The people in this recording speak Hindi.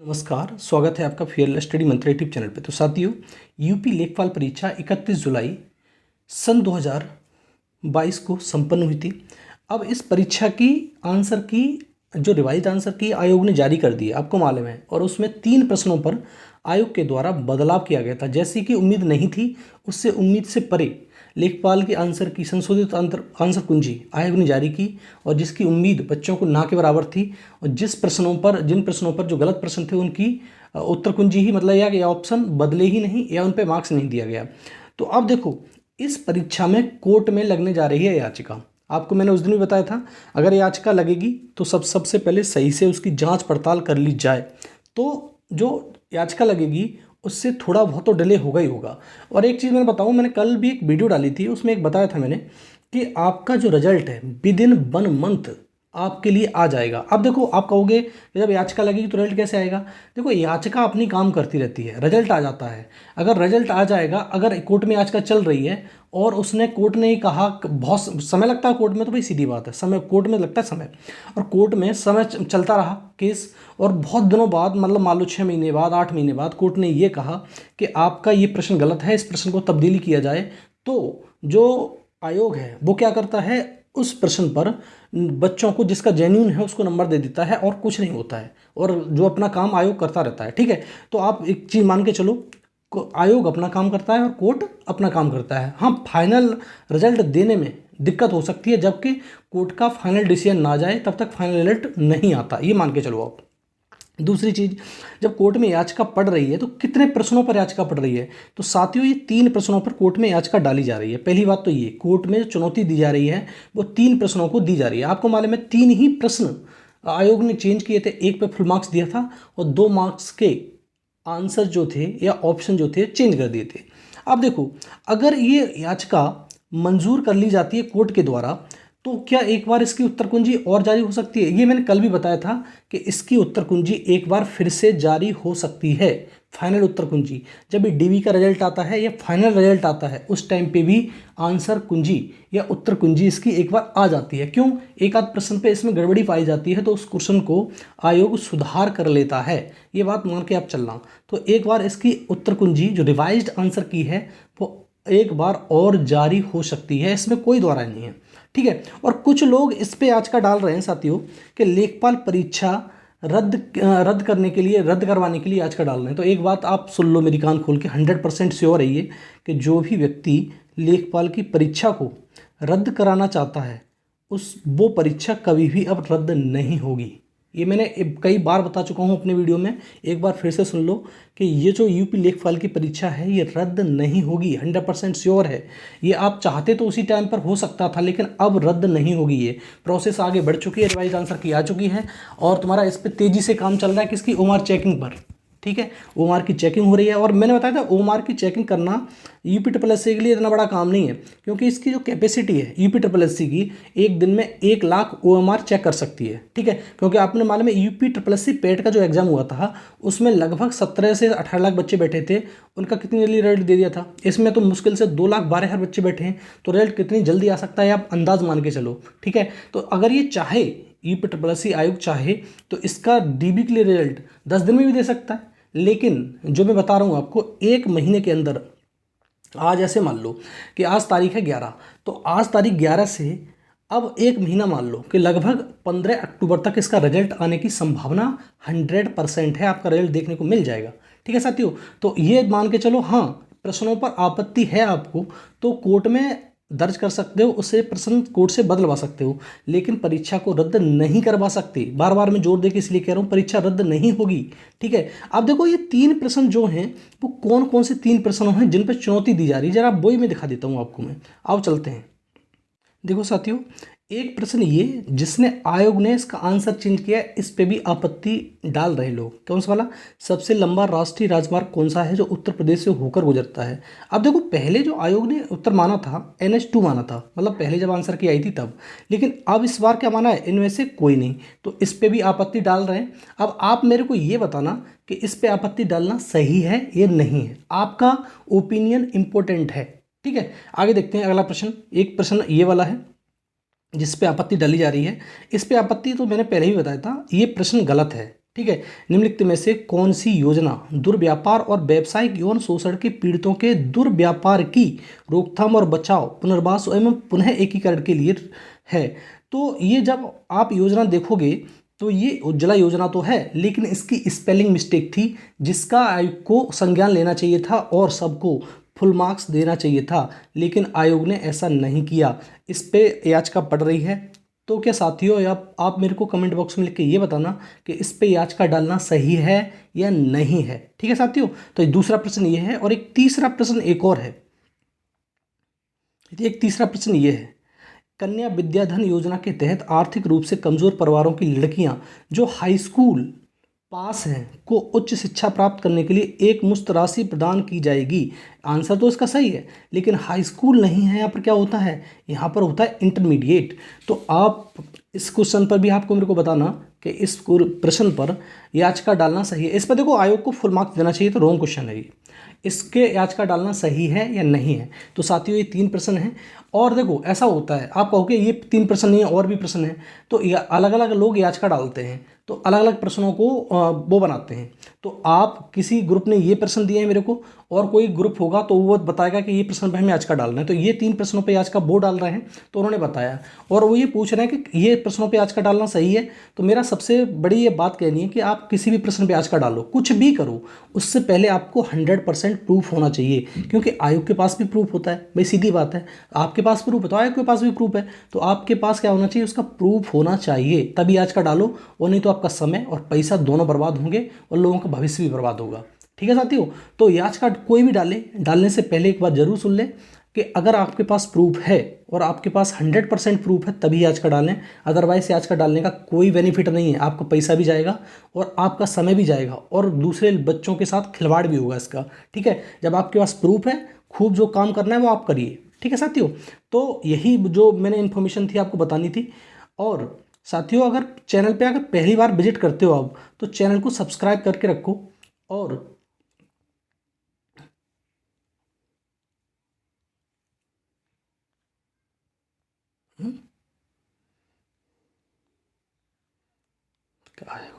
नमस्कार, स्वागत है आपका फियरलेस स्टडी मंत्र यूट्यूब चैनल पे। तो साथियों, यूपी लेखपाल परीक्षा 31 जुलाई सन 2022 को संपन्न हुई थी। अब इस परीक्षा की आंसर की जो रिवाइज आंसर की आयोग ने जारी कर दी है, आपको मालूम है, और उसमें 3 प्रश्नों पर आयोग के द्वारा बदलाव किया गया था। जैसी कि उम्मीद नहीं थी, उससे उम्मीद से परे लेखपाल की आंसर की संशोधित आंसर कुंजी आयोग ने जारी की, और जिसकी उम्मीद बच्चों को ना के बराबर थी। और जिन प्रश्नों पर जो गलत प्रश्न थे उनकी उत्तर कुंजी ही मतलब या ऑप्शन बदले ही नहीं या उन पर मार्क्स नहीं दिया गया। तो अब देखो, इस परीक्षा में कोर्ट में लगने जा रही है याचिका। आपको मैंने उस दिन भी बताया था, अगर याचिका लगेगी तो सबसे पहले सही से उसकी जांच पड़ताल कर ली जाए। तो जो याचिका लगेगी उससे थोड़ा बहुत तो डिले होगा ही होगा। और एक चीज़ मैंने बताऊं, मैंने कल भी एक वीडियो डाली थी, उसमें एक बताया था मैंने कि आपका जो रिजल्ट है विद इन 1 मंथ आपके लिए आ जाएगा। अब देखो, आप कहोगे जब याचिका लगेगी तो रिजल्ट कैसे आएगा। देखो, याचिका अपनी काम करती रहती है, रिजल्ट आ जाता है। अगर रिजल्ट आ जाएगा, अगर कोर्ट में याचिका चल रही है और कोर्ट ने ही कहा, बहुत समय लगता है कोर्ट में, तो भाई सीधी बात है, समय कोर्ट में लगता है समय, और कोर्ट में समय चलता रहा केस, और बहुत दिनों बाद, मतलब मान लो 6 महीने बाद, 8 महीने बाद कोर्ट ने ये कहा कि आपका ये प्रश्न गलत है, इस प्रश्न को तब्दीली किया जाए, तो जो आयोग है वो क्या करता है, उस प्रश्न पर बच्चों को जिसका जेन्यून है उसको नंबर दे देता है, और कुछ नहीं होता है, और जो अपना काम आयोग करता रहता है। ठीक है, तो आप एक चीज़ मान के चलो, आयोग अपना काम करता है और कोर्ट अपना काम करता है। हाँ, फाइनल रिजल्ट देने में दिक्कत हो सकती है, जबकि कोर्ट का फाइनल डिसीजन ना जाए तब तक फाइनल रिजल्ट नहीं आता, ये मान के चलो आप। दूसरी चीज़, जब कोर्ट में याचिका पड़ रही है तो कितने प्रश्नों पर याचिका पड़ रही है। तो साथियों, ये 3 प्रश्नों पर कोर्ट में याचिका डाली जा रही है। पहली बात तो ये, कोर्ट में जो चुनौती दी जा रही है वो 3 प्रश्नों को दी जा रही है। आपको मालूम है, 3 ही प्रश्न आयोग ने चेंज किए थे। एक पे फुल मार्क्स दिया था और 2 मार्क्स के आंसर जो थे या ऑप्शन जो थे चेंज कर दिए थे। अब देखो, अगर ये याचिका मंजूर कर ली जाती है कोर्ट के द्वारा, तो क्या एक बार इसकी उत्तर कुंजी और जारी हो सकती है। ये मैंने कल भी बताया था कि इसकी उत्तर कुंजी एक बार फिर से जारी हो सकती है। फाइनल उत्तर कुंजी, जब भी डीवी का रिजल्ट आता है या फाइनल रिजल्ट आता है, उस टाइम पे भी आंसर कुंजी या उत्तर कुंजी इसकी एक बार आ जाती है। क्यों, एक आध प्रश्न पे इसमें गड़बड़ी पाई जाती है तो उस क्वेश्चन को आयोग सुधार कर लेता है। ये बात मान के आप चलना। तो एक बार इसकी उत्तर कुंजी जो रिवाइज्ड आंसर की है वो एक बार और जारी हो सकती है, इसमें कोई द्वारा नहीं है। ठीक है, और कुछ लोग इस पे याचिका डाल रहे हैं साथियों कि लेखपाल परीक्षा रद्द करवाने के लिए याचिका डाल रहे हैं। तो एक बात आप सुन लो मेरी कान खोल के, 100% श्योर है ये कि जो भी व्यक्ति लेखपाल की परीक्षा को रद्द कराना चाहता है वो परीक्षा कभी भी अब रद्द नहीं होगी। ये मैंने कई बार बता चुका हूँ अपने वीडियो में, एक बार फिर से सुन लो कि ये जो यूपी लेखपाल की परीक्षा है ये रद्द नहीं होगी, 100% श्योर है। ये आप चाहते तो उसी टाइम पर हो सकता था, लेकिन अब रद्द नहीं होगी। ये प्रोसेस आगे बढ़ चुकी है, रिवाइज आंसर की आ चुकी है, और तुम्हारा इस पर तेज़ी से काम चल रहा है, किसकी, ओमार चेकिंग पर। ठीक है, ओमार की चेकिंग हो रही है, और मैंने बताया था ओमार की चेकिंग करना यूपी SSC के लिए इतना बड़ा काम नहीं है, क्योंकि इसकी जो कैपेसिटी है यूपी SSC की, एक दिन में 1 लाख OMR चेक कर सकती है। ठीक है, क्योंकि आपने मालूम है यूपी SSC पेट का जो एग्जाम हुआ था उसमें लगभग 17 से 18 लाख बच्चे बैठे थे, उनका कितनी जल्दी रिजल्ट दे दिया था। इसमें तो मुश्किल से 2,12,000 बच्चे बैठे हैं, तो रिजल्ट कितनी जल्दी आ सकता है आप अंदाज मान के चलो। ठीक है, तो अगर ये चाहे, यूपी SSC आयोग चाहे तो इसका डीबी के लिए रिजल्ट 10 दिन में भी दे सकता है। लेकिन जो मैं बता रहा हूँ आपको, 1 महीने के अंदर, आज ऐसे मान लो कि आज तारीख है 11, तो आज तारीख 11 से अब 1 महीना मान लो कि लगभग 15 अक्टूबर तक इसका रिजल्ट आने की संभावना 100% है, आपका रिजल्ट देखने को मिल जाएगा। ठीक है साथियों, तो ये मान के चलो। हाँ, प्रश्नों पर आपत्ति है आपको तो कोर्ट में दर्ज कर सकते हो, उससे प्रश्न कोर्ट से बदलवा सकते हो, लेकिन परीक्षा को रद्द नहीं करवा सकते। बार बार मैं जोर देके इसलिए कह रहा हूँ, परीक्षा रद्द नहीं होगी। ठीक है, अब देखो ये 3 प्रश्न जो हैं वो कौन कौन से 3 प्रश्न हैं जिन पर चुनौती दी जा रही है, जरा वही में दिखा देता हूँ आपको मैं। आओ चलते हैं। देखो साथियों, एक प्रश्न ये जिसने आयोग ने इसका आंसर चेंज किया, इस पे भी आपत्ति डाल रहे लोग। कौन सा वाला, सबसे लंबा राष्ट्रीय राजमार्ग कौन सा है जो उत्तर प्रदेश से होकर गुजरता है। अब देखो, पहले जो आयोग ने उत्तर माना था NH2 माना था, मतलब पहले जब आंसर की आई थी तब, लेकिन अब इस बार क्या माना है, इनमें से कोई नहीं, तो इस पे भी आपत्ति डाल रहे हैं। अब आप मेरे को ये बताना कि इस पे आपत्ति डालना सही है या नहीं है, आपका ओपिनियन इंपॉर्टेंट है। ठीक है, आगे देखते हैं अगला प्रश्न। एक प्रश्न ये वाला है जिस पे आपत्ति डाली जा रही है। इस पे आपत्ति तो मैंने पहले ही बताया था, ये प्रश्न गलत है। ठीक है, निम्नलिखित में से कौन सी योजना दुर्व्यापार और व्यावसायिक यौन शोषण के पीड़ितों के दुर्व्यापार की रोकथाम और बचाव, पुनर्वास एवं पुनः एकीकरण के लिए है? तो ये जब आप योजना देखोगे तो ये उज्ज्वला योजना तो है, लेकिन इसकी स्पेलिंग मिस्टेक थी, जिसका आयोग को संज्ञान लेना चाहिए था और सबको फुल मार्क्स देना चाहिए था, लेकिन आयोग ने ऐसा नहीं किया। इस पे याचिका पड़ रही है। तो क्या साथियों, आप मेरे को कमेंट बॉक्स में लिख के ये बताना कि इस पे याचिका डालना सही है या नहीं है। ठीक है साथियों, तो दूसरा प्रश्न ये है, और एक तीसरा प्रश्न एक और है। एक तीसरा प्रश्न ये है, कन्या विद्याधन योजना के तहत आर्थिक रूप से कमजोर परिवारों की लड़कियां जो हाई स्कूल पास हैं को उच्च शिक्षा प्राप्त करने के लिए एक मुश्त राशि प्रदान की जाएगी। आंसर तो इसका सही है, लेकिन हाई स्कूल नहीं है, यहाँ पर क्या होता है, यहाँ पर होता है इंटरमीडिएट। तो आप इस क्वेश्चन पर भी आपको मेरे को बताना कि इस प्रश्न पर याचिका डालना सही है। इस पर देखो आयोग को फुल मार्क्स देना चाहिए, तो रॉन्ग क्वेश्चन है ये। इसके याचिका डालना सही है या नहीं है? तो साथियों ये 3 प्रश्न हैं। और देखो ऐसा होता है, आप कहोगे ये 3 प्रश्न नहीं है और भी प्रश्न हैं, तो अलग अलग लोग याचिका डालते हैं, तो अलग अलग प्रश्नों को वो बनाते हैं। तो आप किसी ग्रुप ने ये प्रश्न दिए हैं मेरे को, और कोई ग्रुप होगा तो वो बताएगा कि ये प्रश्न पे हमें याचिका डालना है, तो ये 3 प्रश्नों पे याचिका वो डाल रहे हैं, तो उन्होंने बताया, और वो ये पूछ रहे हैं कि ये प्रश्नों पे याचिका डालना सही है। तो मेरा सबसे बड़ी ये बात कहनी है कि आप किसी भी प्रश्न पे याचिका डालो, कुछ भी करो, उससे पहले आपको 100% प्रूफ होना चाहिए, क्योंकि आयोग के पास भी प्रूफ होता है भाई, सीधी बात है। आपके पास प्रूफ है तो आयोग के पास भी प्रूफ है, तो आपके पास क्या होना चाहिए, उसका प्रूफ होना चाहिए, तभी याचिका डालो। और नहीं तो आपका समय और पैसा दोनों बर्बाद होंगे और लोगों का भविष्य भी बर्बाद होगा। ठीक है साथियों, तो याचिका कोई भी डालने से पहले एक बार जरूर सुन लें कि अगर आपके पास प्रूफ है और आपके पास 100% प्रूफ है तभी याचिका डालें, अदरवाइज याचिका डालने का कोई बेनिफिट नहीं है। आपका पैसा भी जाएगा और आपका समय भी जाएगा और दूसरे बच्चों के साथ खिलवाड़ भी होगा इसका। ठीक है, जब आपके पास प्रूफ है, खूब जो काम करना है वो आप करिए। ठीक है साथियों, तो यही जो मैंने इन्फॉर्मेशन थी आपको बतानी थी। और साथियों, अगर चैनल पे अगर पहली बार विजिट करते हो आप, तो चैनल को सब्सक्राइब करके रखो। और क्या है